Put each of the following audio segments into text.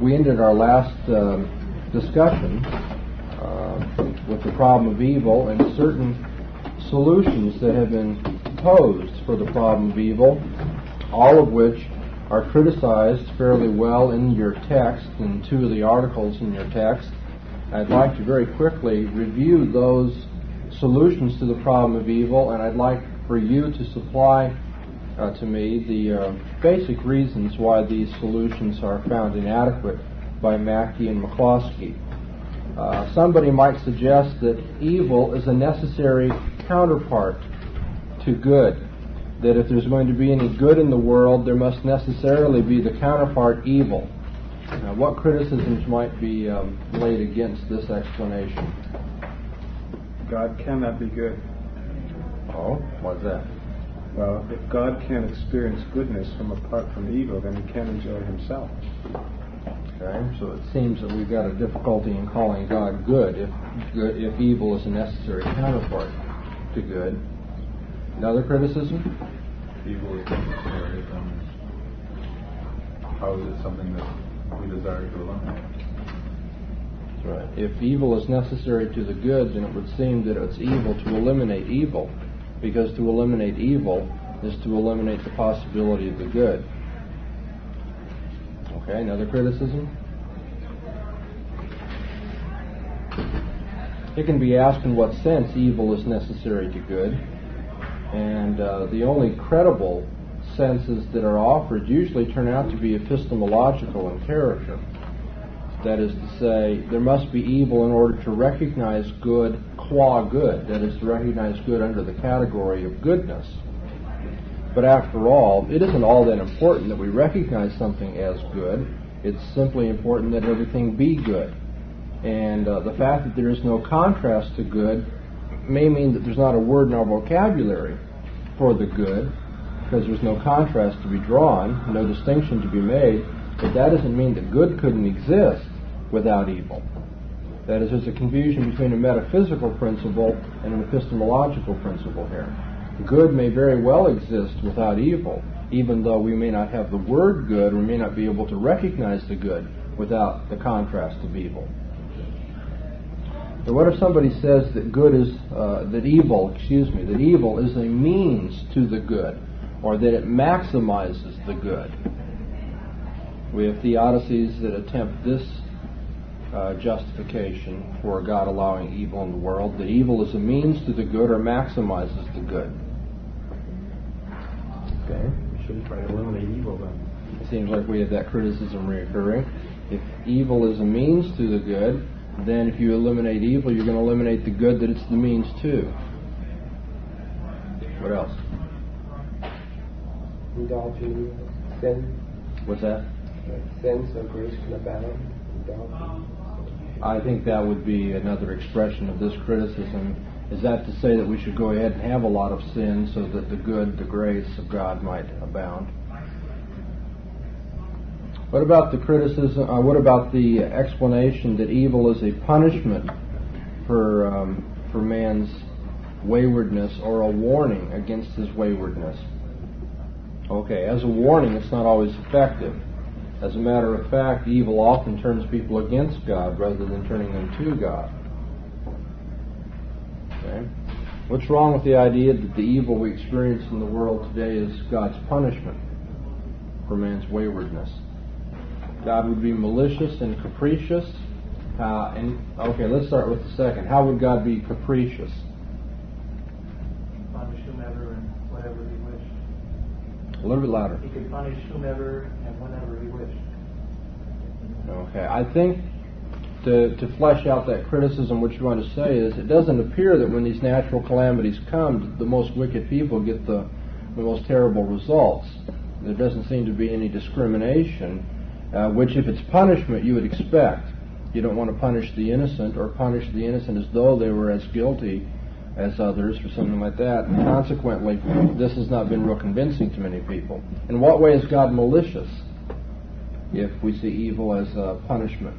We ended our last discussion with the problem of evil and certain solutions that have been posed for the problem of evil, all of which are criticized fairly well in your text, in two of the articles in your text. I'd like to very quickly review those solutions to the problem of evil, and I'd like for you to supply to me the basic reasons why these solutions are found inadequate by Mackey and McCloskey. Somebody might suggest that evil is a necessary counterpart to good, that if there's going to be any good in the world, there must necessarily be the counterpart evil. Now, what criticisms might be laid against this explanation? God cannot be good. Oh, what's that? Well, if God can't experience goodness from apart from evil, then he can't enjoy himself. Okay, so it seems that we've got a difficulty in calling God good if evil is a necessary counterpart to good. Another criticism? Evil is necessary, how is it something that we desire to eliminate? That's right. If evil is necessary to the good, then it would seem that it's evil to eliminate evil, because to eliminate evil is to eliminate the possibility of the good. Okay, another criticism? It can be asked in what sense evil is necessary to good, and the only credible senses that are offered usually turn out to be epistemological in character. That is to say, there must be evil in order to recognize good qua good, that is, to recognize good under the category of goodness. But after all, it isn't all that important that we recognize something as good. It's simply important that everything be good. And the fact that there is no contrast to good may mean that there's not a word in our vocabulary for the good, because there's no contrast to be drawn, no distinction to be made, but that doesn't mean that good couldn't exist without evil. That is, there's a confusion between a metaphysical principle and an epistemological principle here. Good may very well exist without evil, even though we may not have the word good, we may not be able to recognize the good without the contrast of evil. So what if somebody says that evil is a means to the good, or that it maximizes the good? We have theodicies that attempt this justification for God allowing evil in the world, that evil is a means to the good or maximizes the good. Okay. We shouldn't try to eliminate evil then. It seems like we have that criticism reoccurring. If evil is a means to the good, then if you eliminate evil, you're going to eliminate the good that it's the means to. What else? Indulging sin. What's that? Sin, so grace can abound. Indulging. I think that would be another expression of this criticism. Is that to say that we should go ahead and have a lot of sin so that the good, the grace of God might abound? What about the criticism? What about the explanation that evil is a punishment for man's waywardness, or a warning against his waywardness? Okay, as a warning, it's not always effective. As a matter of fact, evil often turns people against God rather than turning them to God. Okay. What's wrong with the idea that the evil we experience in the world today is God's punishment for man's waywardness? God would be malicious and capricious. Let's start with the second. How would God be capricious? Punish whomever and whatever he wished. A little bit louder. He could punish whomever and whenever he wished. Okay, I think to flesh out that criticism, what you want to say is, it doesn't appear that when these natural calamities come, the most wicked people get the most terrible results. There doesn't seem to be any discrimination, which if it's punishment you would expect. You don't want to punish the innocent, or punish the innocent as though they were as guilty as others, or something like that. And consequently, this has not been real convincing to many people. In what way is God malicious if we see evil as a punishment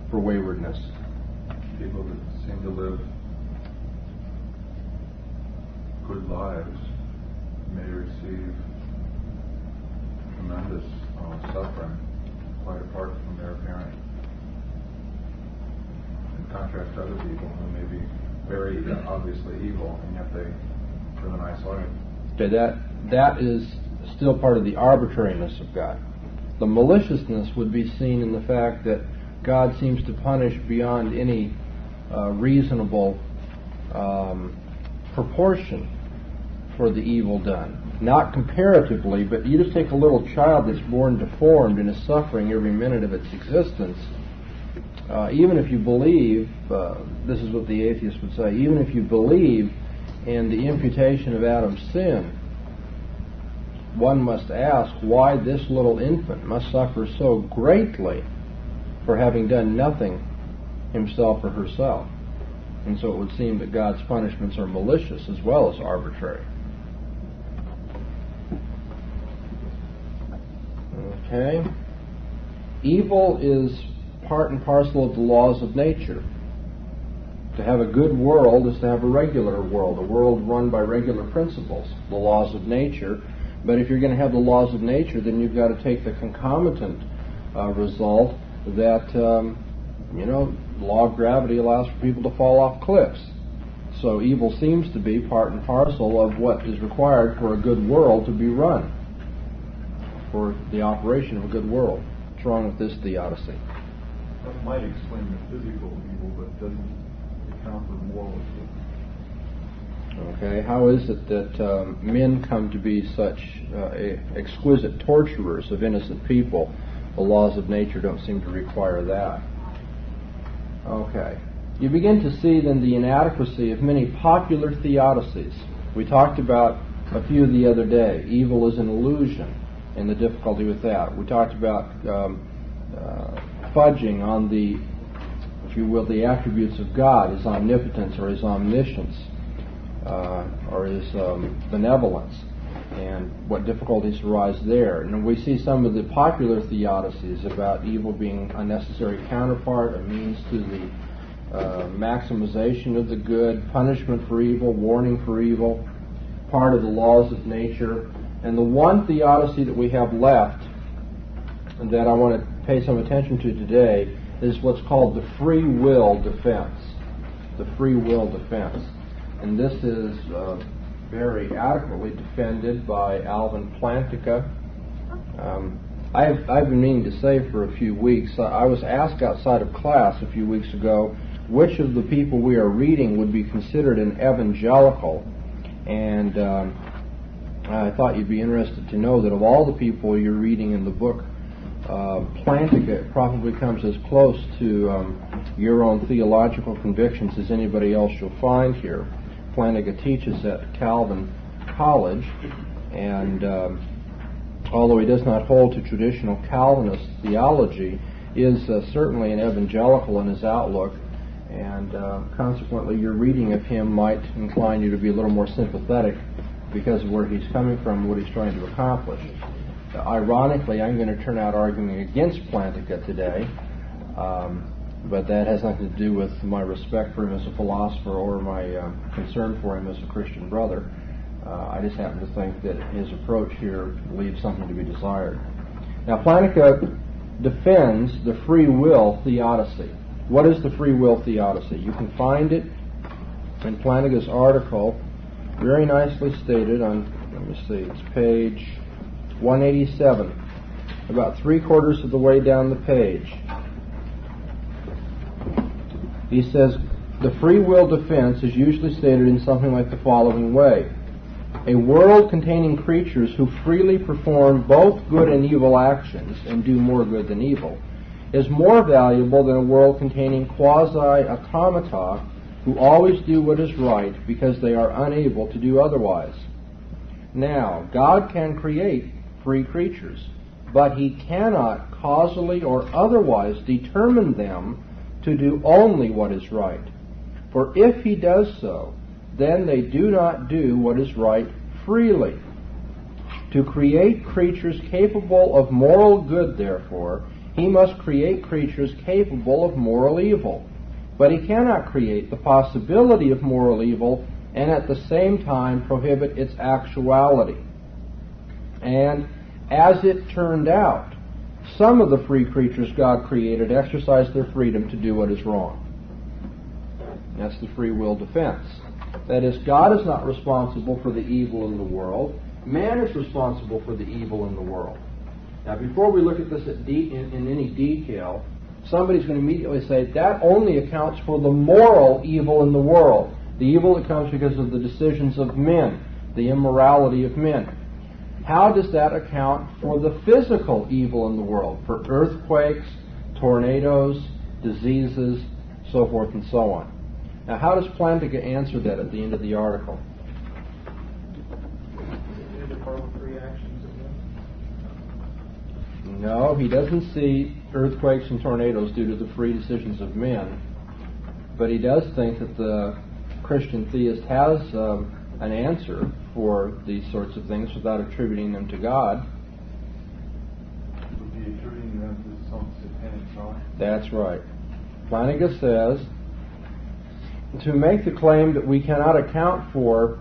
for waywardness? People that seem to live good lives may receive tremendous suffering quite apart from their apparent contrast to other people who may be very obviously evil, and yet they live a nice life. Okay, that is still part of the arbitrariness of God. The maliciousness would be seen in the fact that God seems to punish beyond any reasonable proportion for the evil done. Not comparatively, but you just take a little child that's born deformed and is suffering every minute of its existence. Even if you believe, this is what the atheist would say, even if you believe in the imputation of Adam's sin, one must ask why this little infant must suffer so greatly for having done nothing himself or herself. And so it would seem that God's punishments are malicious as well as arbitrary. Okay. Evil is part and parcel of the laws of nature. To have a good world is to have a regular world, a world run by regular principles, the laws of nature. But if you're going to have the laws of nature, then you've got to take the concomitant result that, the law of gravity allows for people to fall off cliffs. So evil seems to be part and parcel of what is required for a good world to be run, for the operation of a good world. What's wrong with this theodicy? That might explain the physical evil, but doesn't account for the moral evil. Okay, how is it that men come to be such exquisite torturers of innocent people? The laws of nature don't seem to require that. Okay. You begin to see then the inadequacy of many popular theodicies. We talked about a few the other day. Evil is an illusion and the difficulty with that. We talked about fudging on the, if you will, the attributes of God, his omnipotence or his omniscience or his benevolence, and what difficulties arise there. And we see some of the popular theodicies about evil being a necessary counterpart, a means to the maximization of the good, punishment for evil, warning for evil, part of the laws of nature. And the one theodicy that we have left and that I want to pay some attention to today is what's called the free will defense. The free will defense. And this is very adequately defended by Alvin Plantinga. I've been meaning to say for a few weeks, I was asked outside of class a few weeks ago which of the people we are reading would be considered an evangelical. And I thought you'd be interested to know that of all the people you're reading in the book, Plantinga probably comes as close to your own theological convictions as anybody else you'll find here. Plantinga teaches at Calvin College, and although he does not hold to traditional Calvinist theology, is certainly an evangelical in his outlook, and consequently your reading of him might incline you to be a little more sympathetic because of where he's coming from and what he's trying to accomplish. Ironically, I'm going to turn out arguing against Plantinga today, but that has nothing to do with my respect for him as a philosopher or my concern for him as a Christian brother. I just happen to think that his approach here leaves something to be desired. Now, Plantinga defends the free will theodicy. What is the free will theodicy? You can find it in Plantinga's article, very nicely stated on, let me see, it's page 187, about 3/4 of the way down the page. He says, the free will defense is usually stated in something like the following way. A world containing creatures who freely perform both good and evil actions and do more good than evil is more valuable than a world containing quasi-automata who always do what is right because they are unable to do otherwise. Now, God can create free creatures, but he cannot causally or otherwise determine them to do only what is right. For if he does so, then they do not do what is right freely. To create creatures capable of moral good, therefore, he must create creatures capable of moral evil. But he cannot create the possibility of moral evil and at the same time prohibit its actuality. And as it turned out, some of the free creatures God created exercised their freedom to do what is wrong. That's the free will defense. That is, God is not responsible for the evil in the world. Man is responsible for the evil in the world. Now, before we look at this in any detail, somebody's going to immediately say, that only accounts for the moral evil in the world. The evil that comes because of the decisions of men, the immorality of men. How does that account for the physical evil in the world? For earthquakes, tornadoes, diseases, so forth and so on. Now, how does Plantinga answer that at the end of the article? No, he doesn't see earthquakes and tornadoes due to the free decisions of men, but he does think that the Christian theist has an answer for these sorts of things without attributing them to God. Would be attributing them to some satanic side? That's right. Plantinga says, to make the claim that we cannot account for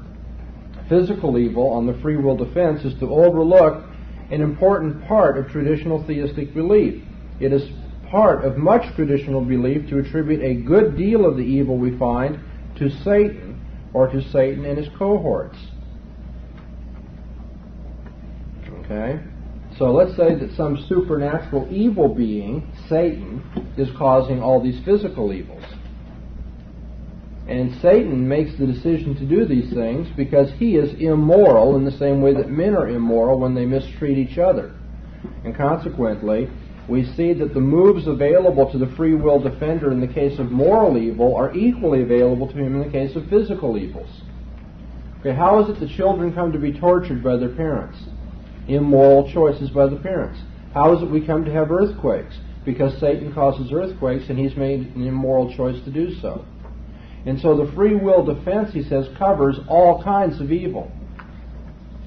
physical evil on the free will defense is to overlook an important part of traditional theistic belief. It is part of much traditional belief to attribute a good deal of the evil we find to Satan, or to Satan and his cohorts. Okay? So let's say that some supernatural evil being, Satan, is causing all these physical evils. And Satan makes the decision to do these things because he is immoral in the same way that men are immoral when they mistreat each other. And consequently, we see that the moves available to the free will defender in the case of moral evil are equally available to him in the case of physical evils. Okay, how is it that children come to be tortured by their parents? Immoral choices by the parents. How is it we come to have earthquakes? Because Satan causes earthquakes and he's made an immoral choice to do so. And so the free will defense, he says, covers all kinds of evil,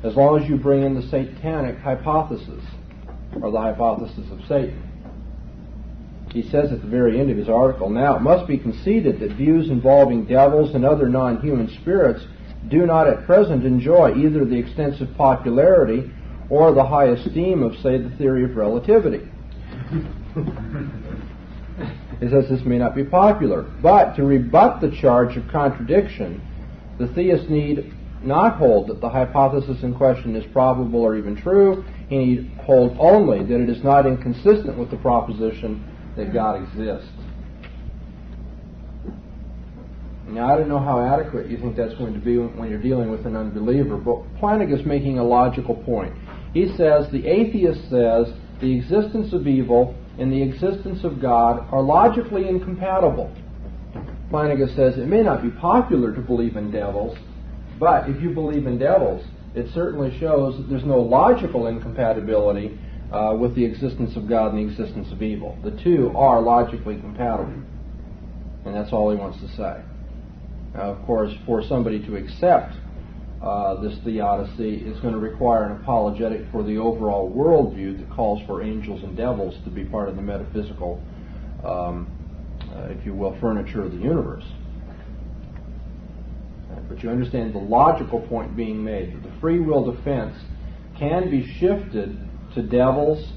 as long as you bring in the satanic hypothesis, or the hypothesis of Satan. He says at the very end of his article, now it must be conceded that views involving devils and other non-human spirits do not at present enjoy either the extensive popularity or the high esteem of, say, the theory of relativity. He says this may not be popular, but to rebut the charge of contradiction, the theist need not hold that the hypothesis in question is probable or even true. He need hold only that it is not inconsistent with the proposition that God exists. Now, I don't know how adequate you think that's going to be when you're dealing with an unbeliever, but Plantinga is making a logical point. He says the atheist says the existence of evil and the existence of God are logically incompatible. Plantinga says it may not be popular to believe in devils, but if you believe in devils, it certainly shows that there's no logical incompatibility with the existence of God and the existence of evil. The two are logically compatible. And that's all he wants to say. Now, of course, for somebody to accept this theodicy is going to require an apologetic for the overall worldview that calls for angels and devils to be part of the metaphysical, if you will, furniture of the universe. But you understand the logical point being made, that the free will defense can be shifted to devils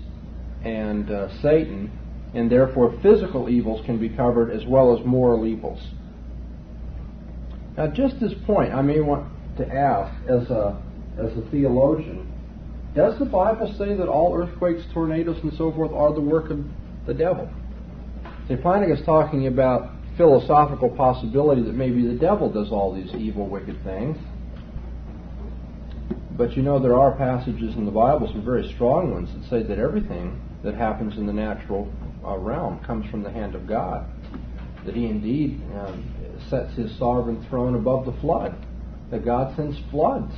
and Satan, and therefore physical evils can be covered as well as moral evils. Now, just this point, I may want to ask, as a theologian, does the Bible say that all earthquakes, tornadoes, and so forth are the work of the devil? See, Plantinga is talking about philosophical possibility that maybe the devil does all these evil, wicked things. But you know, there are passages in the Bible, some very strong ones, that say that everything that happens in the natural realm comes from the hand of God. That he indeed sets his sovereign throne above the flood. That God sends floods.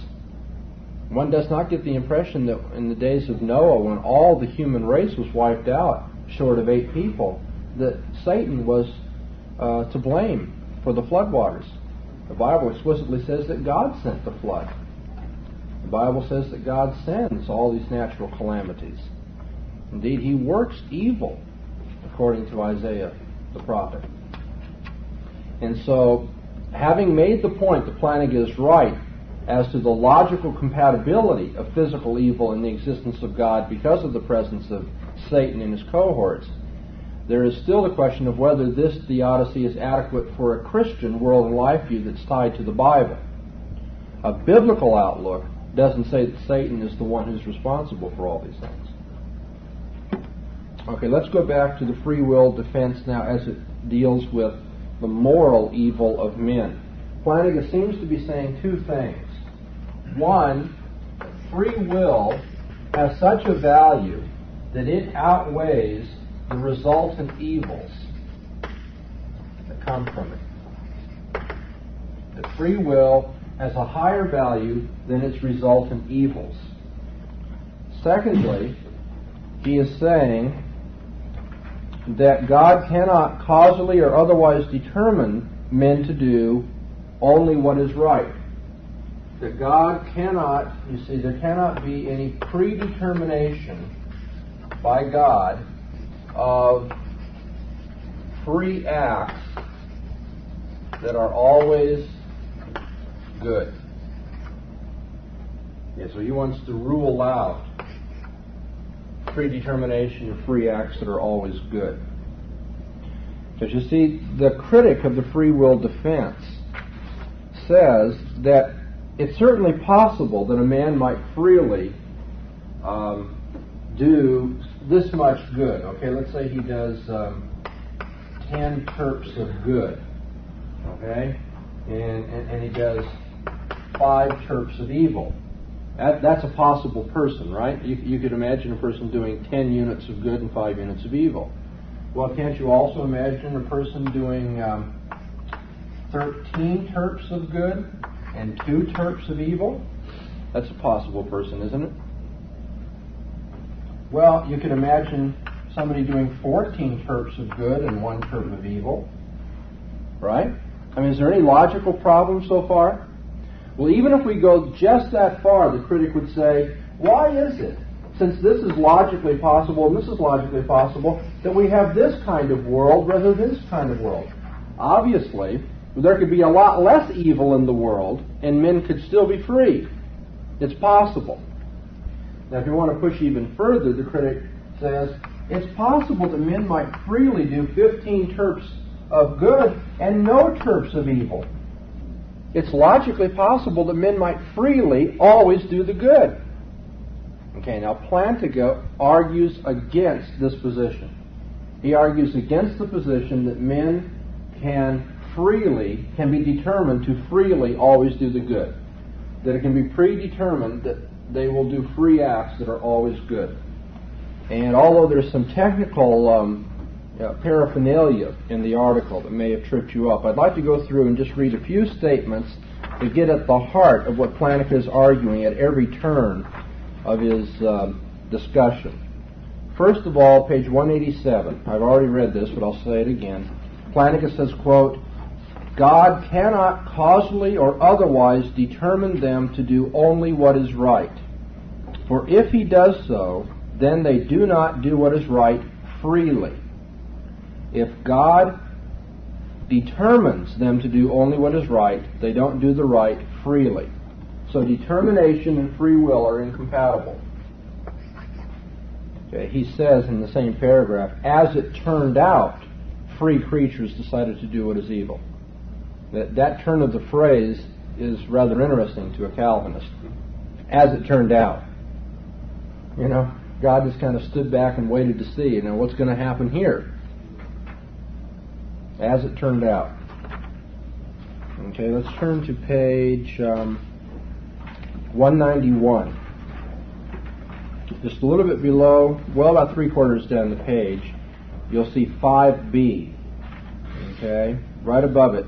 One does not get the impression that in the days of Noah, when all the human race was wiped out, short of 8 people, that Satan was to blame for the floodwaters. The Bible explicitly says that God sent the flood. The Bible says that God sends all these natural calamities. Indeed, he works evil, according to Isaiah the prophet. And so, having made the point that Plantinga is right as to the logical compatibility of physical evil and the existence of God because of the presence of Satan and his cohorts, there is still the question of whether this theodicy is adequate for a Christian world and life view that's tied to the Bible. A biblical outlook doesn't say that Satan is the one who's responsible for all these things. Okay, let's go back to the free will defense now as it deals with the moral evil of men. Plantinga seems to be saying two things. One, free will has such a value that it outweighs the resultant evils that come from it. That free will has a higher value than its resultant evils. Secondly, he is saying that God cannot causally or otherwise determine men to do only what is right. That God cannot, you see, there cannot be any predetermination by God of free acts that are always good. Yeah, so he wants to rule out predetermination of free acts that are always good. Because you see, the critic of the free will defense says that it's certainly possible that a man might freely do this much good. Okay, let's say he does 10 terps of good. Okay, and he does 5 terps of evil. That's a possible person, right? You could imagine a person doing 10 units of good and 5 units of evil. Well, can't you also imagine a person doing 13 terps of good and 2 terps of evil? That's a possible person, isn't it? Well, you could imagine somebody doing 14 terps of good and 1 terp of evil, right? I mean, is there any logical problem so far? Well, even if we go just that far, the critic would say, why is it, since this is logically possible and this is logically possible, that we have this kind of world rather than this kind of world? Obviously, there could be a lot less evil in the world and men could still be free. It's possible. Now, if you want to push even further, the critic says, it's possible that men might freely do 15 terps of good and no terps of evil. It's logically possible that men might freely always do the good. Okay, now Plantinga argues against this position. He argues against the position that men can be determined to freely always do the good. That it can be predetermined that they will do free acts that are always good. And although there's some technical paraphernalia in the article that may have tripped you up, I'd like to go through and just read a few statements to get at the heart of what Plantinga is arguing at every turn of his discussion. First of all, page 187. I've already read this, but I'll say it again. Plantinga says, quote, God cannot causally or otherwise determine them to do only what is right. For if he does so, then they do not do what is right freely. If God determines them to do only what is right, they don't do the right freely. So determination and free will are incompatible. Okay, he says in the same paragraph, as it turned out, free creatures decided to do what is evil. That turn of the phrase is rather interesting to a Calvinist. As it turned out. You know, God just kind of stood back and waited to see, what's going to happen here. As it turned out. Okay, let's turn to page 191. Just a little bit below, well, about 3/4 down the page, you'll see 5b. Okay, right above it.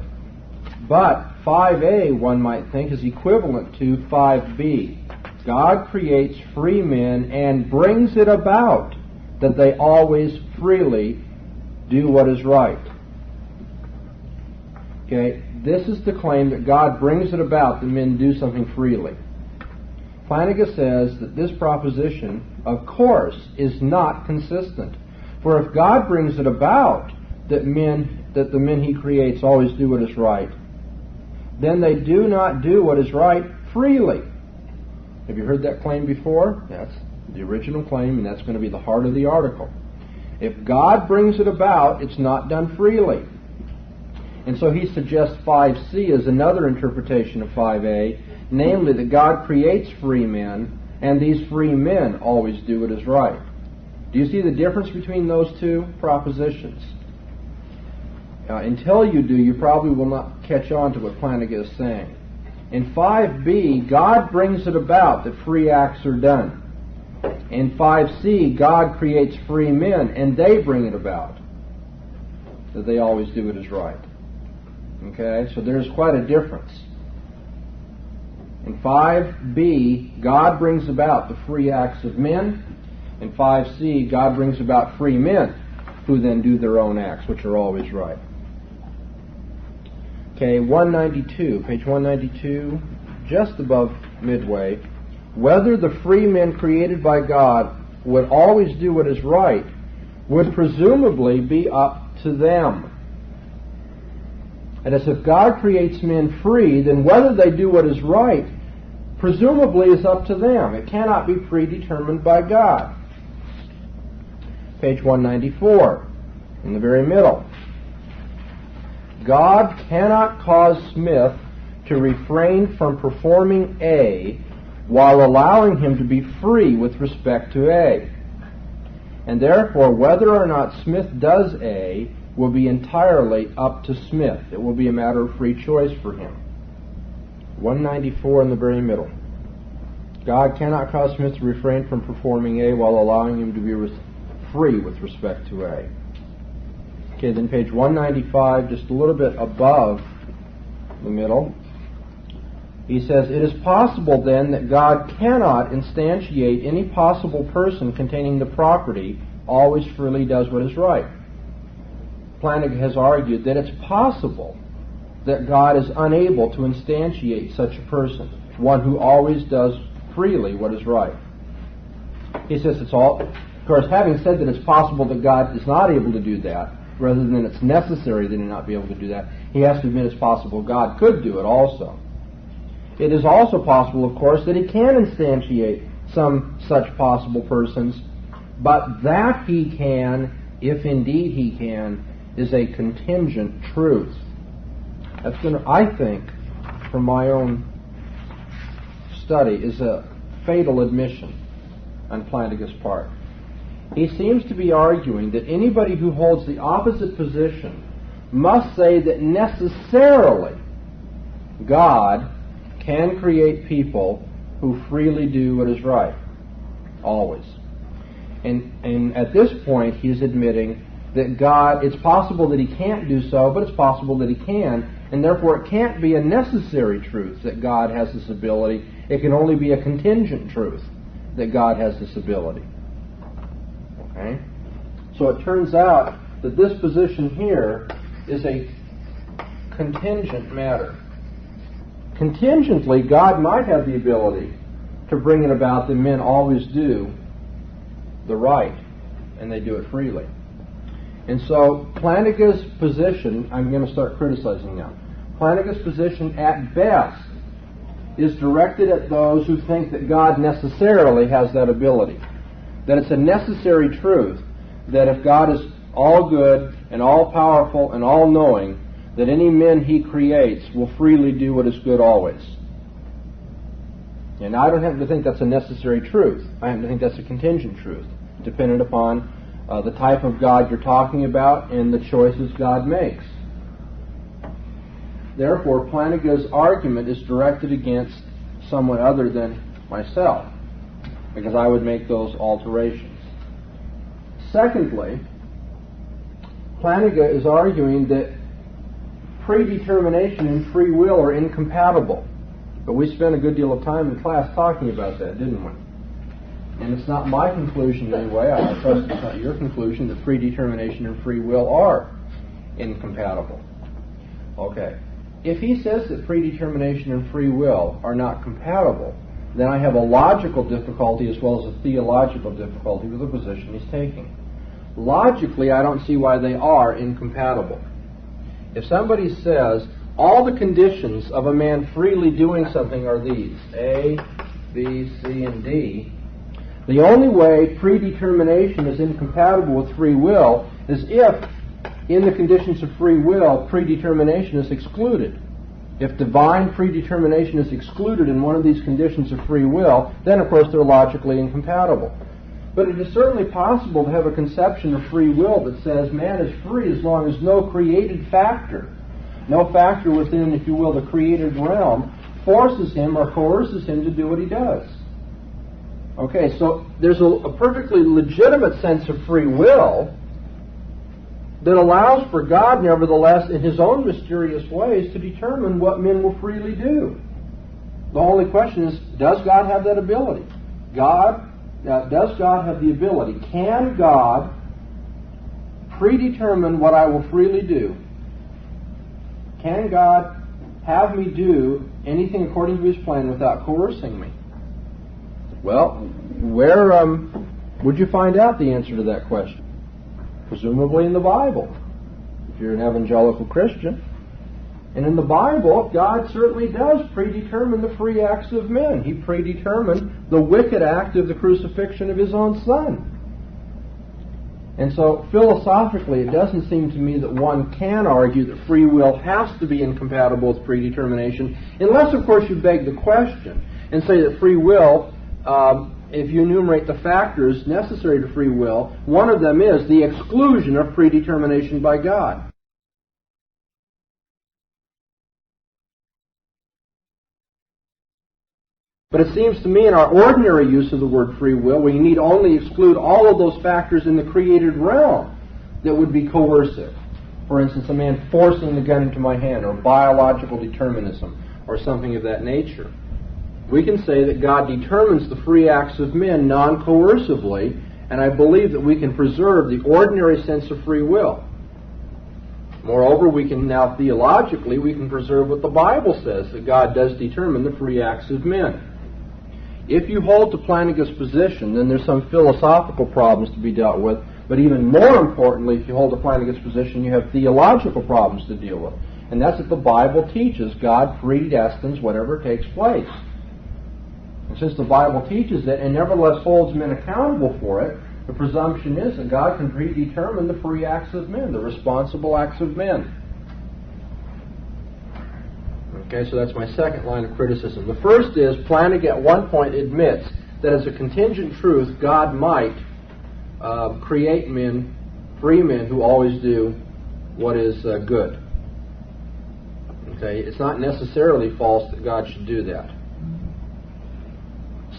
But 5a, one might think, is equivalent to 5b. God creates free men and brings it about that they always freely do what is right. Okay, this is the claim that God brings it about that men do something freely. Plantinga says that this proposition, of course, is not consistent. For if God brings it about that the men he creates always do what is right, then they do not do what is right freely. Have you heard that claim before? That's the original claim, and that's going to be the heart of the article. If God brings it about, it's not done freely. And so he suggests 5c as another interpretation of 5a, namely that God creates free men, and these free men always do what is right. Do you see the difference between those two propositions? Until you do, you probably will not catch on to what Plantinga is saying. In 5b, God brings it about that free acts are done. In 5c, God creates free men, and they bring it about that they always do what is right. Okay, so there's quite a difference. In 5b, God brings about the free acts of men. In 5c, God brings about free men who then do their own acts, which are always right. Okay, 192, page 192, just above midway. Whether the free men created by God would always do what is right would presumably be up to them. And as if God creates men free, then whether they do what is right presumably is up to them. It cannot be predetermined by God. Page 194, in the very middle. God cannot cause Smith to refrain from performing A while allowing him to be free with respect to A. And therefore, whether or not Smith does A will be entirely up to Smith. It will be a matter of free choice for him. 194 in the very middle. God cannot cause Smith to refrain from performing A while allowing him to be free with respect to A. Okay, then page 195, just a little bit above the middle, he says, it is possible then that God cannot instantiate any possible person containing the property always freely does what is right. Plantinga has argued that it's possible that God is unable to instantiate such a person, one who always does freely what is right. He says it's all, of course, having said that it's possible that God is not able to do that, rather than it's necessary that he not be able to do that, he has to admit it's possible God could do it also. It is also possible, of course, that he can instantiate some such possible persons, but that he can, if indeed he can, is a contingent truth. That's going to, I think, from my own study, is a fatal admission on Plantinga's part. He seems to be arguing that anybody who holds the opposite position must say that necessarily God can create people who freely do what is right. Always. And at this point, he's admitting that God, it's possible that he can't do so, but it's possible that he can, and therefore it can't be a necessary truth that God has this ability. It can only be a contingent truth that God has this ability. Okay? So it turns out that this position here is a contingent matter. Contingently, God might have the ability to bring it about that men always do the right, and they do it freely. And so Plantinga's position, I'm going to start criticizing now. Plantinga's position at best is directed at those who think that God necessarily has that ability. That it's a necessary truth that if God is all good and all powerful and all knowing, that any men he creates will freely do what is good always. And I don't happen to think that's a necessary truth. I happen to think that's a contingent truth, dependent upon the type of God you're talking about and the choices God makes. Therefore, Plantinga's argument is directed against someone other than myself, because I would make those alterations. Secondly, Plantinga is arguing that predetermination and free will are incompatible. But we spent a good deal of time in class talking about that, didn't we? And it's not my conclusion anyway, I trust it's not your conclusion, that predetermination and free will are incompatible. Okay. If he says that predetermination and free will are not compatible, then I have a logical difficulty as well as a theological difficulty with the position he's taking. Logically, I don't see why they are incompatible. If somebody says, all the conditions of a man freely doing something are these, A, B, C, and D, The only way predetermination is incompatible with free will is if, in the conditions of free will, predetermination is excluded. If divine predetermination is excluded in one of these conditions of free will, then of course they're logically incompatible. But it is certainly possible to have a conception of free will that says man is free as long as no created factor, no factor within, if you will, the created realm, forces him or coerces him to do what he does. Okay, so there's a perfectly legitimate sense of free will that allows for God, nevertheless, in His own mysterious ways, to determine what men will freely do. The only question is, does God have that ability? Does God have the ability? Can God predetermine what I will freely do? Can God have me do anything according to His plan without coercing me? Well, where would you find out the answer to that question? Presumably in the Bible, if you're an evangelical Christian. And in the Bible, God certainly does predetermine the free acts of men. He predetermined the wicked act of the crucifixion of His own Son. And so, philosophically, it doesn't seem to me that one can argue that free will has to be incompatible with predetermination, unless, of course, you beg the question and say that free will, if you enumerate the factors necessary to free will, one of them is the exclusion of predetermination by God. But it seems to me in our ordinary use of the word free will, we need only exclude all of those factors in the created realm that would be coercive. For instance, a man forcing the gun into my hand, or biological determinism, or something of that nature. We can say that God determines the free acts of men non-coercively, and I believe that we can preserve the ordinary sense of free will. Moreover, we can now theologically, we can preserve what the Bible says, that God does determine the free acts of men. If you hold to Plantinga's position, then there's some philosophical problems to be dealt with, but even more importantly, if you hold to Plantinga's position, you have theological problems to deal with. And that's that the Bible teaches God predestines whatever takes place. And since the Bible teaches it and nevertheless holds men accountable for it, the presumption is that God can predetermine the free acts of men, the responsible acts of men. Okay, so that's my second line of criticism. The first is, Plantinga at one point admits that as a contingent truth, God might create men, free men, who always do what is good. Okay, it's not necessarily false that God should do that.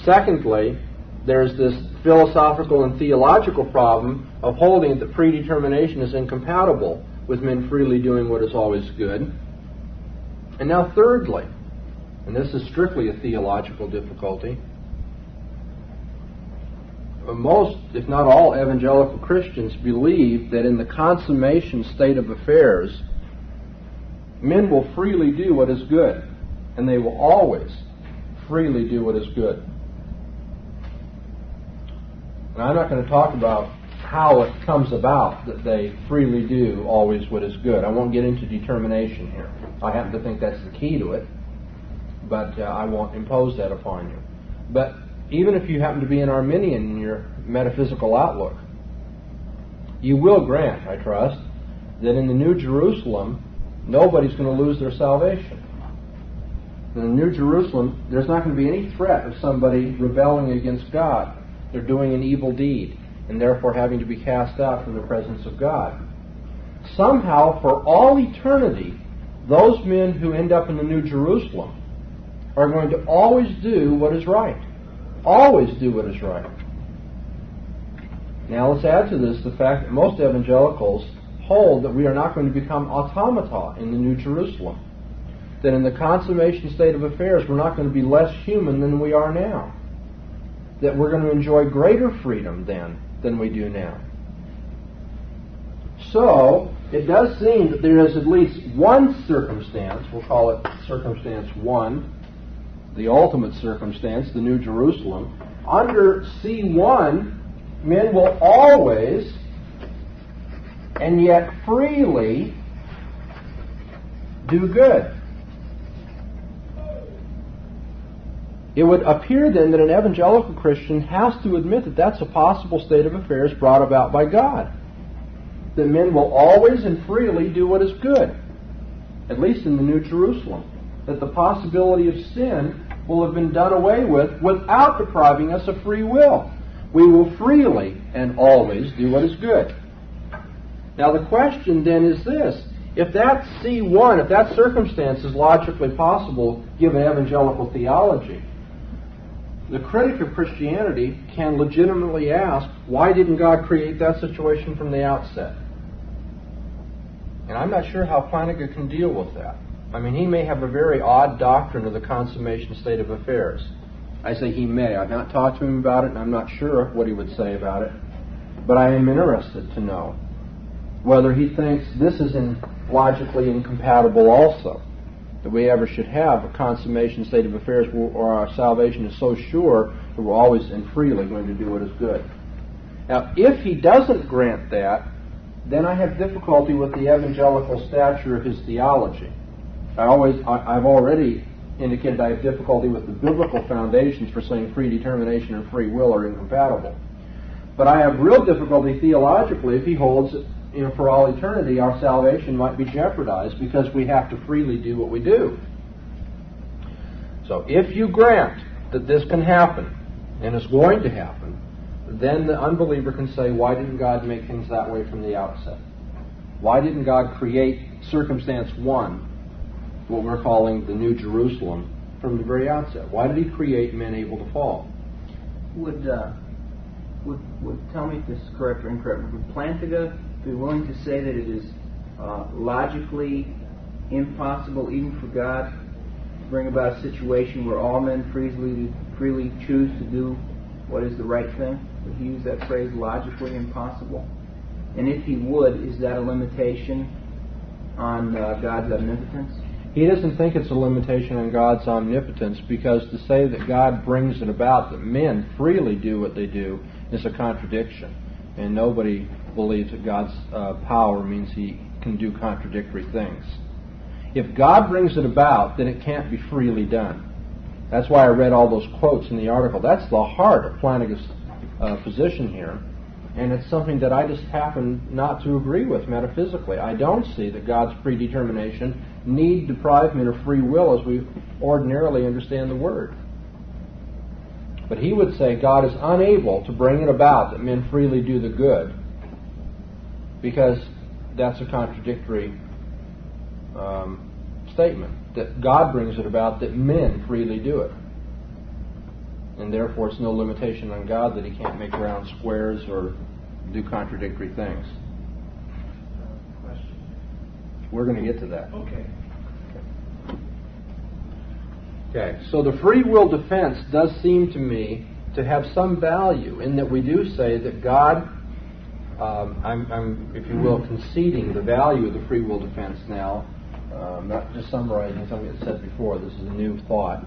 Secondly, there's this philosophical and theological problem of holding that predetermination is incompatible with men freely doing what is always good. And now thirdly, and this is strictly a theological difficulty, most, if not all, evangelical Christians believe that in the consummation state of affairs, men will freely do what is good, and they will always freely do what is good. And I'm not going to talk about how it comes about that they freely do always what is good. I won't get into determination here. I happen to think that's the key to it, but I won't impose that upon you. But even if you happen to be an Arminian in your metaphysical outlook, you will grant, I trust, that in the New Jerusalem, nobody's going to lose their salvation. In the New Jerusalem, there's not going to be any threat of somebody rebelling against God. They're doing an evil deed, and therefore having to be cast out from the presence of God. Somehow, for all eternity, those men who end up in the New Jerusalem are going to always do what is right. Always do what is right. Now let's add to this the fact that most evangelicals hold that we are not going to become automata in the New Jerusalem. That in the consummation state of affairs, we're not going to be less human than we are now. That we're going to enjoy greater freedom then than we do now. So, it does seem that there is at least one circumstance, we'll call it circumstance 1, the ultimate circumstance, the New Jerusalem. Under C1, men will always and yet freely do good. It would appear then that an evangelical Christian has to admit that that's a possible state of affairs brought about by God. That men will always and freely do what is good, at least in the New Jerusalem. That the possibility of sin will have been done away with without depriving us of free will. We will freely and always do what is good. Now the question then is this: if that C1, if that circumstance is logically possible given evangelical theology, the critic of Christianity can legitimately ask, why didn't God create that situation from the outset? And I'm not sure how Plantinga can deal with that. I mean, he may have a very odd doctrine of the consummation state of affairs. I say he may. I've not talked to him about it, and I'm not sure what he would say about it. But I am interested to know whether he thinks this is logically incompatible also, that we ever should have a consummation state of affairs where our salvation is so sure that we're always and freely going to do what is good. Now, if he doesn't grant that, then I have difficulty with the evangelical stature of his theology. I've already indicated I have difficulty with the biblical foundations for saying free determination and free will are incompatible. But I have real difficulty theologically if he holds that, for all eternity our salvation might be jeopardized because we have to freely do what we do. So if you grant that this can happen, and is going to happen, then the unbeliever can say, why didn't God make things that way from the outset? Why didn't God create circumstance 1, what we're calling the New Jerusalem, from the very outset? Why did he create men able to fall? Would tell me if this is correct or incorrect, would Plantinga be willing to say that it is logically impossible even for God to bring about a situation where all men freely choose to do what is the right thing? Would he use that phrase, logically impossible? And if he would, is that a limitation on God's omnipotence? He doesn't think it's a limitation on God's omnipotence, because to say that God brings it about that men freely do what they do is a contradiction. And nobody believes that God's power means he can do contradictory things. If God brings it about, then it can't be freely done. That's why I read all those quotes in the article. That's the heart of Plantinga's position here. And it's something that I just happen not to agree with metaphysically. I don't see that God's predetermination need deprive men of free will as we ordinarily understand the word. But he would say God is unable to bring it about that men freely do the good, because that's a contradictory statement, that God brings it about that men freely do it. And therefore it's no limitation on God that he can't make round squares or do contradictory things. Question. We're going to get to that. Okay. So the free will defense does seem to me to have some value in that we do say that God, I'm, if you will, conceding the value of the free will defense now, not just summarizing something that's said before. This is a new thought.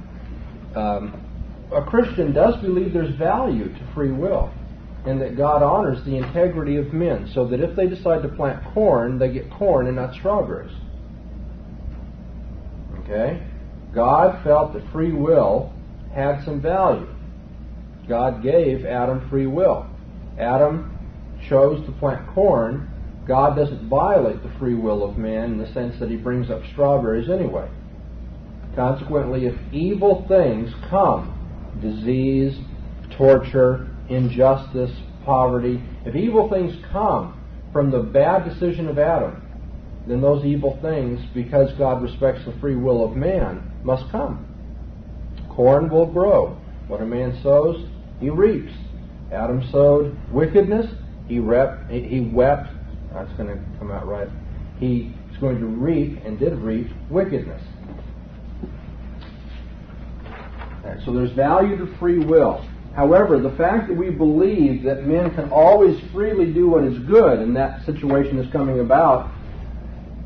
A Christian does believe there's value to free will, and that God honors the integrity of men, so that if they decide to plant corn, they get corn and not strawberries. Okay? God felt that free will had some value. God gave Adam free will. Adam chose to plant corn. God doesn't violate the free will of man in the sense that he brings up strawberries anyway. Consequently, if evil things come, disease, torture, injustice, poverty, if evil things come from the bad decision of Adam, then those evil things, because God respects the free will of man, must come. Corn will grow. What a man sows, he reaps. Adam sowed wickedness, he wept. That's going to come out right. He is going to reap, and did reap, wickedness. Right, so there's value to free will. However, the fact that we believe that men can always freely do what is good, and that situation is coming about,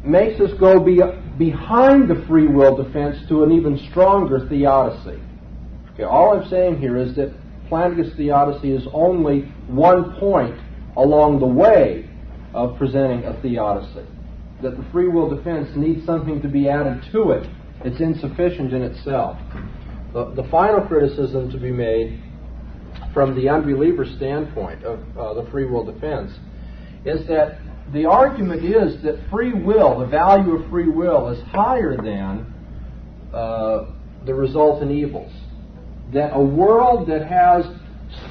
makes us go behind the free will defense to an even stronger theodicy. Okay, all I'm saying here is that Plantinga's theodicy is only one point along the way of presenting a theodicy. That the free will defense needs something to be added to it. It's insufficient in itself. the final criticism to be made from the unbeliever standpoint of the free will defense is that the argument is that free will, the value of free will, is higher than the resultant evils. That a world that has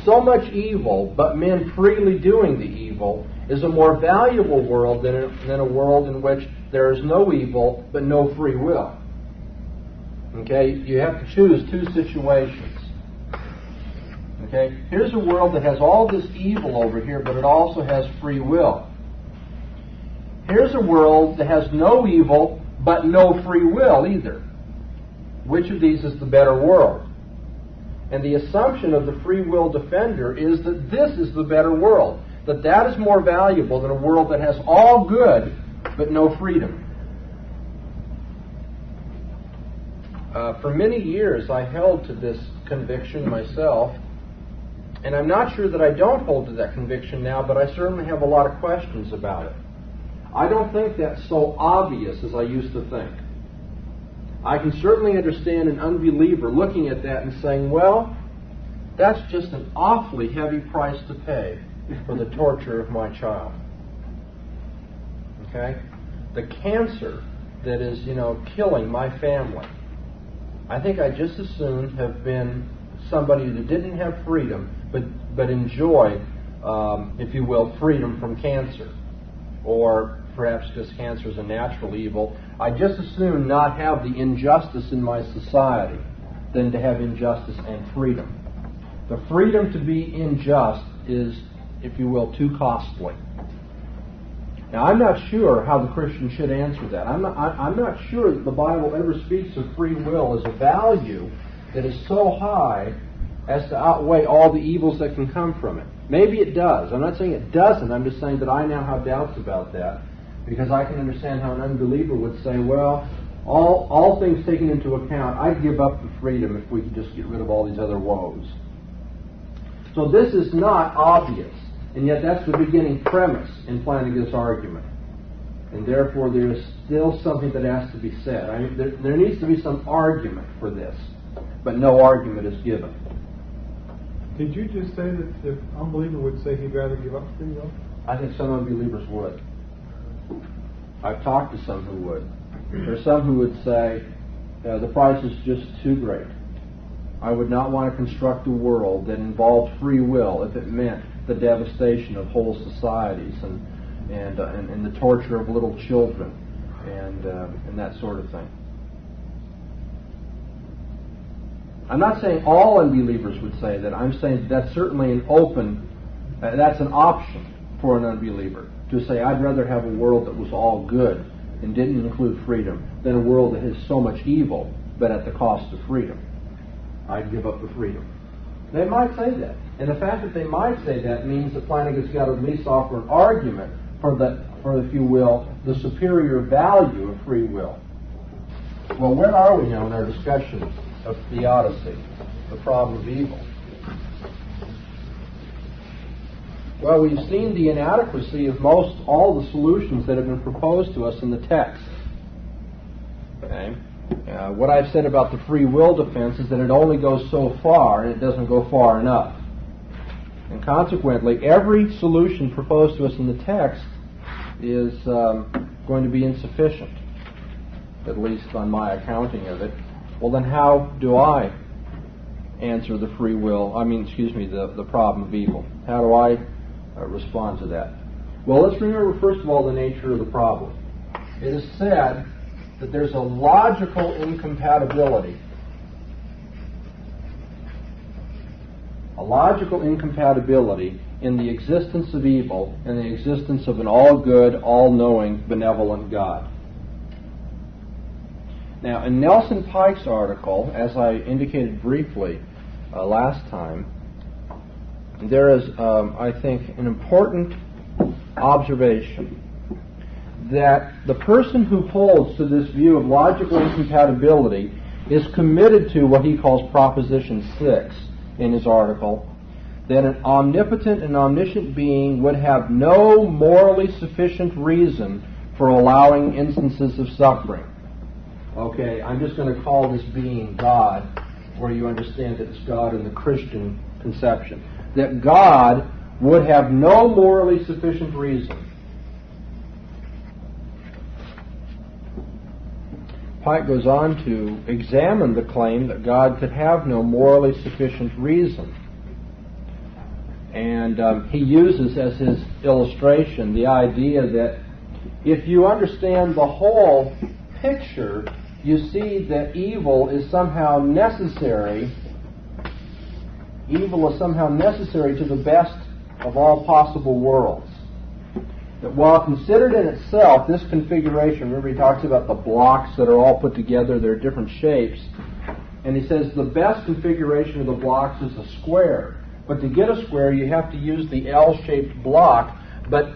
so much evil, but men freely doing the evil, is a more valuable world than a world in which there is no evil, but no free will. Okay? You have to choose two situations. Okay? Here's a world that has all this evil over here, but it also has free will. Here's a world that has no evil, but no free will either. Which of these is the better world? And the assumption of the free will defender is that this is the better world. That is more valuable than a world that has all good, but no freedom. For many years I held to this conviction myself, and I'm not sure that I don't hold to that conviction now, but I certainly have a lot of questions about it. I don't think that's so obvious as I used to think. I can certainly understand an unbeliever looking at that and saying, well, that's just an awfully heavy price to pay for the torture of my child. Okay? The cancer that is, killing my family. I think I'd just as soon have been somebody that didn't have freedom, but enjoyed, if you will, freedom from cancer. Or perhaps because cancer is a natural evil. I'd just as soon not have the injustice in my society than to have injustice and freedom. The freedom to be unjust is, if you will, too costly. Now, I'm not sure how the Christian should answer that. I'm not sure that the Bible ever speaks of free will as a value that is so high as to outweigh all the evils that can come from it. Maybe it does. I'm not saying it doesn't. I'm just saying that I now have doubts about that, because I can understand how an unbeliever would say, well, all things taken into account, I'd give up the freedom if we could just get rid of all these other woes. So this is not obvious, and yet that's the beginning premise in Flanagan's argument. And therefore there is still something that has to be said. There needs to be some argument for this, but no argument is given. Did you just say that the unbeliever would say he'd rather give up free will? I think some unbelievers would. I've talked to some who would. There are some who would say, the price is just too great. I would not want to construct a world that involved free will if it meant the devastation of whole societies and the torture of little children and that sort of thing. I'm not saying all unbelievers would say that. I'm saying that's certainly that's an option for an unbeliever to say, I'd rather have a world that was all good and didn't include freedom than a world that has so much evil, but at the cost of freedom. I'd give up the freedom. They might say that. And the fact that they might say that means that Flanagan's got to at least offer an argument for, if you will, the superior value of free will. Well, where are we now in our discussion of theodicy, the problem of evil? Well, we've seen the inadequacy of all the solutions that have been proposed to us in the text. Okay? What I've said about the free will defense is that it only goes so far, and it doesn't go far enough. And consequently, every solution proposed to us in the text is going to be insufficient, at least on my accounting of it. Well, then how do I answer the the problem of evil? How do I respond to that? Well, let's remember, first of all, the nature of the problem. It is said that there's a logical incompatibility. A logical incompatibility in the existence of evil and the existence of an all-good, all-knowing, benevolent God. Now, in Nelson Pike's article, as I indicated briefly last time, there is, I think, an important observation that the person who holds to this view of logical incompatibility is committed to what he calls Proposition 6 in his article, that an omnipotent and omniscient being would have no morally sufficient reason for allowing instances of suffering. Okay, I'm just going to call this being God, where you understand that it's God in the Christian conception, that God would have no morally sufficient reason. Pike goes on to examine the claim that God could have no morally sufficient reason. And he uses as his illustration the idea that if you understand the whole picture, you see that evil is somehow necessary. Evil is somehow necessary to the best of all possible worlds. That while considered in itself, this configuration, remember he talks about the blocks that are all put together, they're different shapes, and he says the best configuration of the blocks is a square. But to get a square, you have to use the L-shaped block, but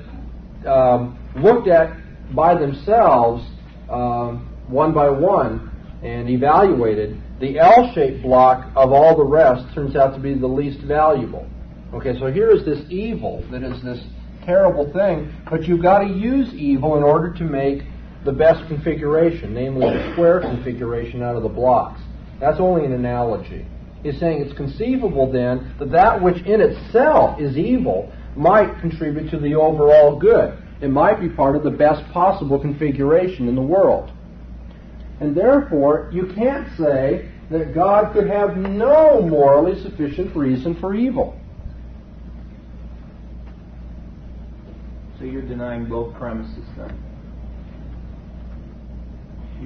looked at by themselves, one by one, and evaluated, the L-shaped block of all the rest turns out to be the least valuable. Okay, so here is this evil that is this terrible thing, but you've got to use evil in order to make the best configuration, namely the square configuration out of the blocks. That's only an analogy. He's saying it's conceivable then that that which in itself is evil might contribute to the overall good. It might be part of the best possible configuration in the world. And therefore, you can't say that God could have no morally sufficient reason for evil. So you're denying both premises then?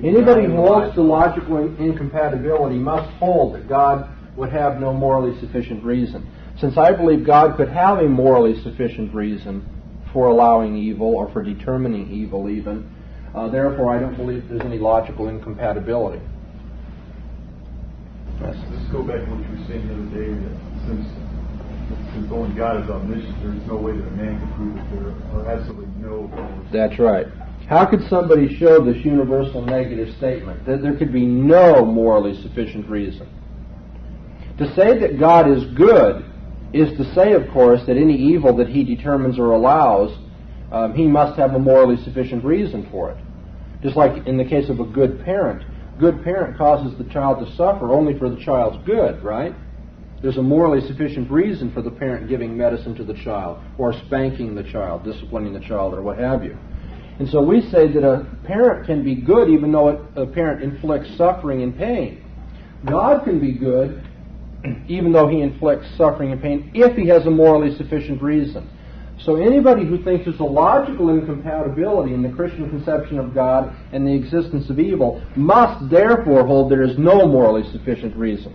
Anybody who holds to logical incompatibility must hold that God would have no morally sufficient reason. Since I believe God could have a morally sufficient reason for allowing evil or for determining evil even, therefore I don't believe there's any logical incompatibility. Yes. Let's go back to what you were saying the other day, that since only God is omniscient, there's no way that a man can prove that there are absolutely no... That's right. How could somebody show this universal negative statement, that there could be no morally sufficient reason? To say that God is good is to say, of course, that any evil that he determines or allows, he must have a morally sufficient reason for it. Just like in the case of a good parent causes the child to suffer only for the child's good, right? There's a morally sufficient reason for the parent giving medicine to the child, or spanking the child, disciplining the child, or what have you. And so we say that a parent can be good even though a parent inflicts suffering and pain. God can be good even though he inflicts suffering and pain if he has a morally sufficient reason. So anybody who thinks there's a logical incompatibility in the Christian conception of God and the existence of evil must therefore hold there is no morally sufficient reason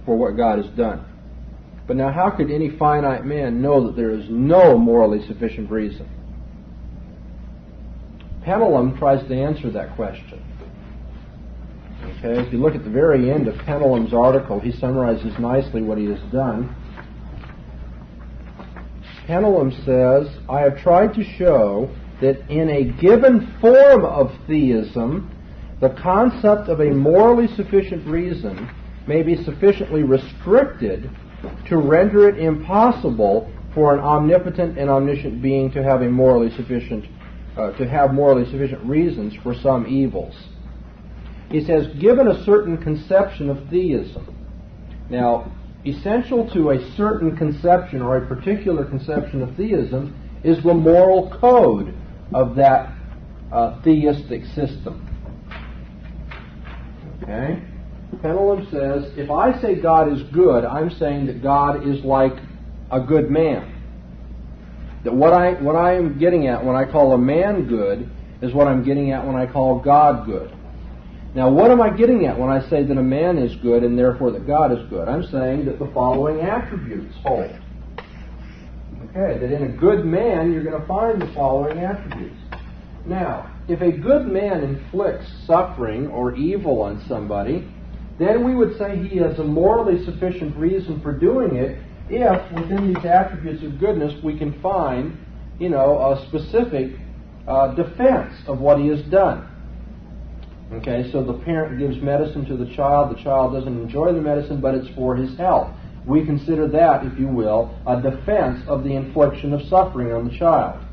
for what God has done. But now how could any finite man know that there is no morally sufficient reason? Penelum tries to answer that question. Okay, if you look at the very end of Penelum's article, he summarizes nicely what he has done. Penelum says, I have tried to show that in a given form of theism, the concept of a morally sufficient reason may be sufficiently restricted to render it impossible for an omnipotent and omniscient being to have morally sufficient reasons for some evils. He says, given a certain conception of theism. Now, essential to a certain conception or a particular conception of theism is the moral code of that theistic system. Okay? Penelum says, if I say God is good, I'm saying that God is like a good man. That what I am getting at when I call a man good is what I'm getting at when I call God good. Now, what am I getting at when I say that a man is good and therefore that God is good? I'm saying that the following attributes hold. Okay, that in a good man you're going to find the following attributes. Now, if a good man inflicts suffering or evil on somebody, then we would say he has a morally sufficient reason for doing it if within these attributes of goodness we can find, a specific defense of what he has done. Okay, so the parent gives medicine to the child doesn't enjoy the medicine, but it's for his health. We consider that, if you will, a defense of the infliction of suffering on the child.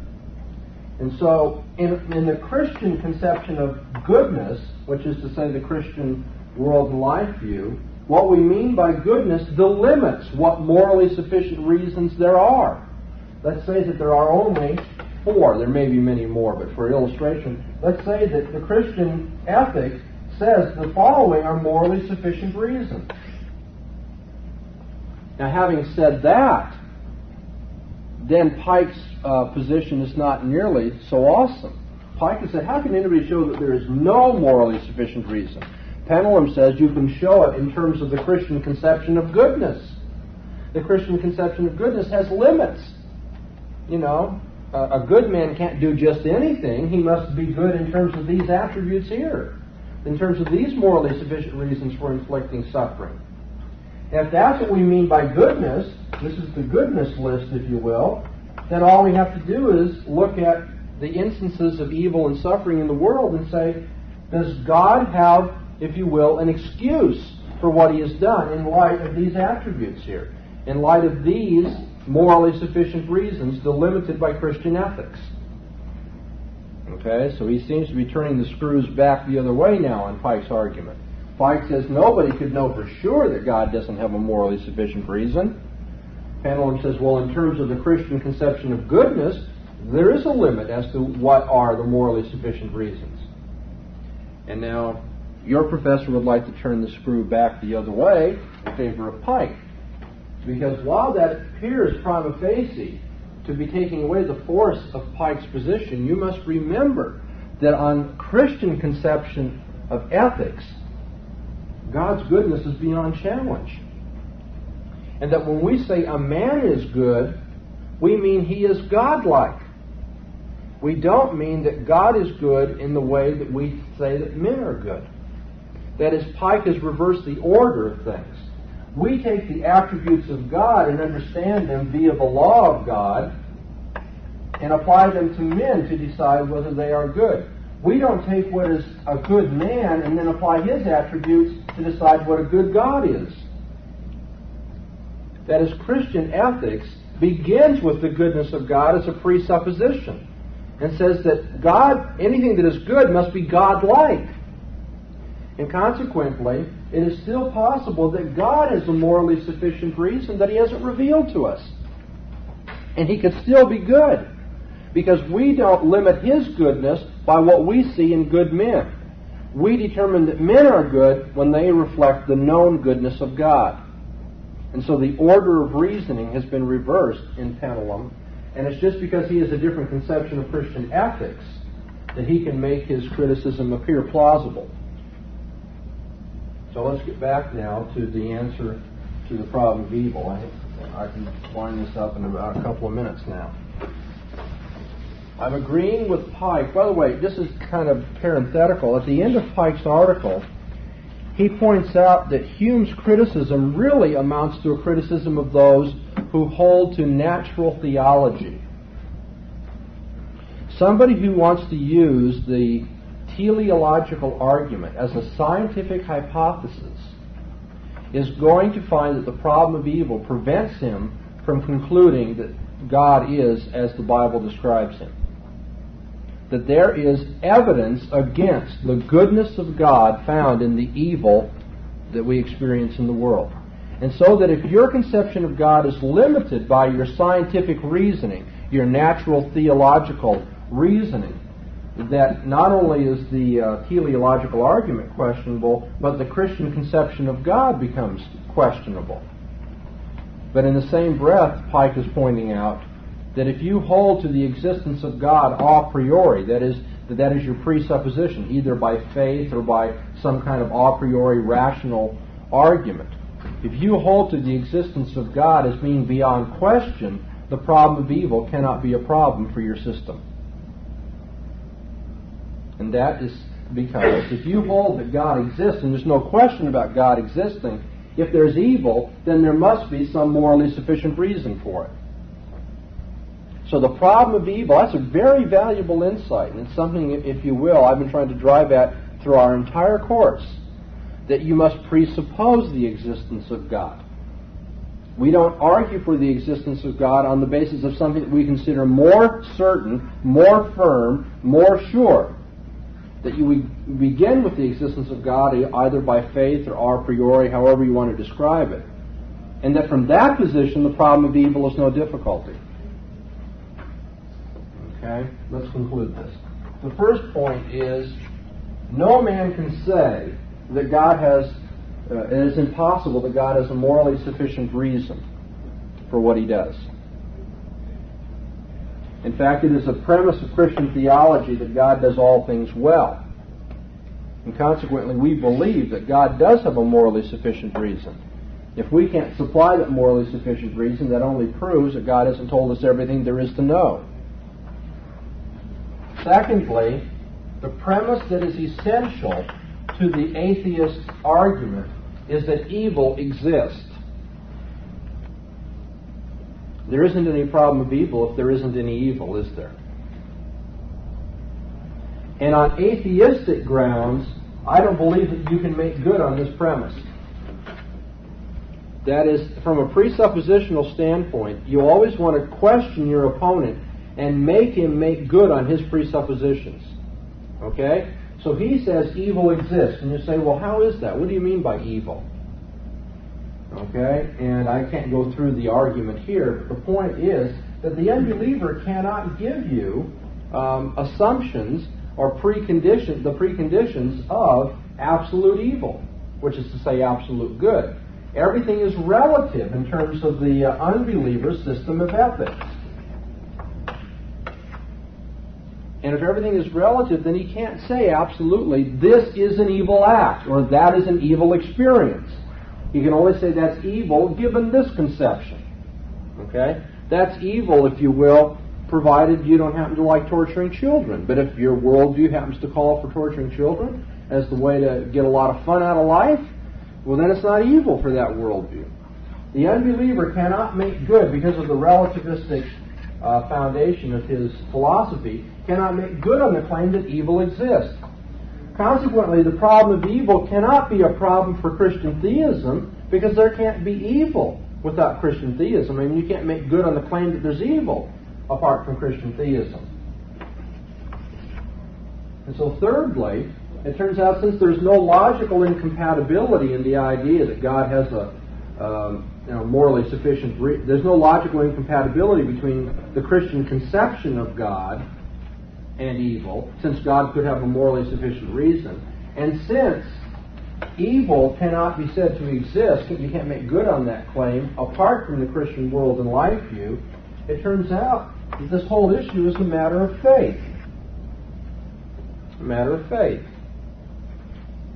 And so, in the Christian conception of goodness, which is to say the Christian world and life view, what we mean by goodness delimits what morally sufficient reasons there are. Let's say that there are only 4. There may be many more, but for illustration, let's say that the Christian ethic says the following are morally sufficient reasons. Now, having said that, then Pike's position is not nearly so awesome. Pike has said, how can anybody show that there is no morally sufficient reason? Pendulum says you can show it in terms of the Christian conception of goodness. The Christian conception of goodness has limits. You know, a good man can't do just anything. He must be good in terms of these attributes here, in terms of these morally sufficient reasons for inflicting suffering. If that's what we mean by goodness, this is the goodness list, if you will, then all we have to do is look at the instances of evil and suffering in the world and say, does God have, if you will, an excuse for what he has done in light of these attributes here, in light of these morally sufficient reasons delimited by Christian ethics? Okay, so he seems to be turning the screws back the other way now on Pike's argument. Pike says nobody could know for sure that God doesn't have a morally sufficient reason. Pendulum says, well, in terms of the Christian conception of goodness, there is a limit as to what are the morally sufficient reasons. And now, your professor would like to turn the screw back the other way in favor of Pike. Because while that appears prima facie to be taking away the force of Pike's position, you must remember that on Christian conception of ethics, God's goodness is beyond challenge. And that when we say a man is good, we mean he is godlike. We don't mean that God is good in the way that we say that men are good. That is, Pike has reversed the order of things. We take the attributes of God and understand them via the law of God and apply them to men to decide whether they are good. We don't take what is a good man and then apply his attributes to decide what a good God is. That is, Christian ethics begins with the goodness of God as a presupposition and says that God, anything that is good must be God-like. And consequently, it is still possible that God has a morally sufficient reason that he hasn't revealed to us. And he could still be good, because we don't limit his goodness by what we see in good men. We determine that men are good when they reflect the known goodness of God. And so the order of reasoning has been reversed in Pendulum, and it's just because he has a different conception of Christian ethics that he can make his criticism appear plausible. So let's get back now to the answer to the problem of evil. I can wind this up in about a couple of minutes now. I'm agreeing with Pike. By the way, this is kind of parenthetical. At the end of Pike's article, he points out that Hume's criticism really amounts to a criticism of those who hold to natural theology. Somebody who wants to use the teleological argument as a scientific hypothesis is going to find that the problem of evil prevents him from concluding that God is as the Bible describes him. That there is evidence against the goodness of God found in the evil that we experience in the world. And so that if your conception of God is limited by your scientific reasoning, your natural theological reasoning, that not only is the teleological argument questionable, but the Christian conception of God becomes questionable. But in the same breath, Pike is pointing out that if you hold to the existence of God a priori, that is your presupposition, either by faith or by some kind of a priori rational argument, if you hold to the existence of God as being beyond question, the problem of evil cannot be a problem for your system. And that is because if you hold that God exists, and there's no question about God existing, if there's evil, then there must be some morally sufficient reason for it. So the problem of evil, that's a very valuable insight, and it's something, if you will, I've been trying to drive at through our entire course, that you must presuppose the existence of God. We don't argue for the existence of God on the basis of something that we consider more certain, more firm, more sure. that you begin with the existence of God either by faith or a priori, however you want to describe it. And that from that position, the problem of evil is no difficulty. Okay? Let's conclude this. The first point is, no man can say that God has, it is impossible that God has a morally sufficient reason for what he does. In fact, it is a premise of Christian theology that God does all things well. And consequently, we believe that God does have a morally sufficient reason. If we can't supply that morally sufficient reason, that only proves that God hasn't told us everything there is to know. Secondly, the premise that is essential to the atheist argument is that evil exists. There isn't any problem of evil if there isn't any evil, is there? And on atheistic grounds, I don't believe that you can make good on this premise. That is, from a presuppositional standpoint, you always want to question your opponent and make him make good on his presuppositions. Okay? So he says evil exists, and you say, well, how is that? What do you mean by evil? Okay? And I can't go through the argument here, but the point is that the unbeliever cannot give you assumptions or the preconditions of absolute evil, which is to say absolute good. Everything is relative in terms of the unbeliever's system of ethics. And if everything is relative, then he can't say absolutely, this is an evil act, or that is an evil experience. He can only say that's evil given this conception. Okay? That's evil, if you will, provided you don't happen to like torturing children. But if your worldview happens to call for torturing children as the way to get a lot of fun out of life, well, then it's not evil for that worldview. The unbeliever cannot make good because of the relativistic foundation of his philosophy, cannot make good on the claim that evil exists. Consequently, the problem of evil cannot be a problem for Christian theism because there can't be evil without Christian theism. I mean, you can't make good on the claim that there's evil apart from Christian theism. And so thirdly, it turns out since there's no logical incompatibility in the idea that God has a morally sufficient there's no logical incompatibility between the Christian conception of God and evil, since God could have a morally sufficient reason. And since evil cannot be said to exist, you can't make good on that claim apart from the Christian world and life view, it turns out that this whole issue is a matter of faith. A matter of faith.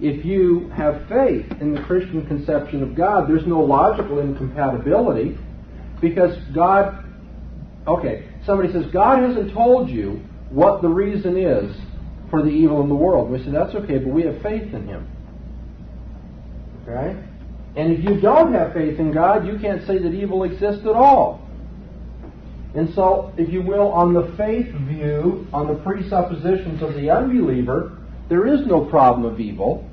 If you have faith in the Christian conception of God, there's no logical incompatibility because God, somebody says, God hasn't told you what the reason is for the evil in the world. We say, that's okay, but we have faith in Him. Okay? And if you don't have faith in God, you can't say that evil exists at all. And so, if you will, on the faith view, on the presuppositions of the unbeliever, there is no problem of evil.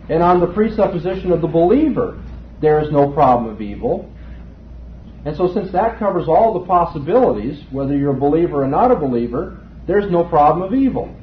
And on the presupposition of the believer, there is no problem of evil. And so since that covers all the possibilities, whether you're a believer or not a believer, there's no problem of evil.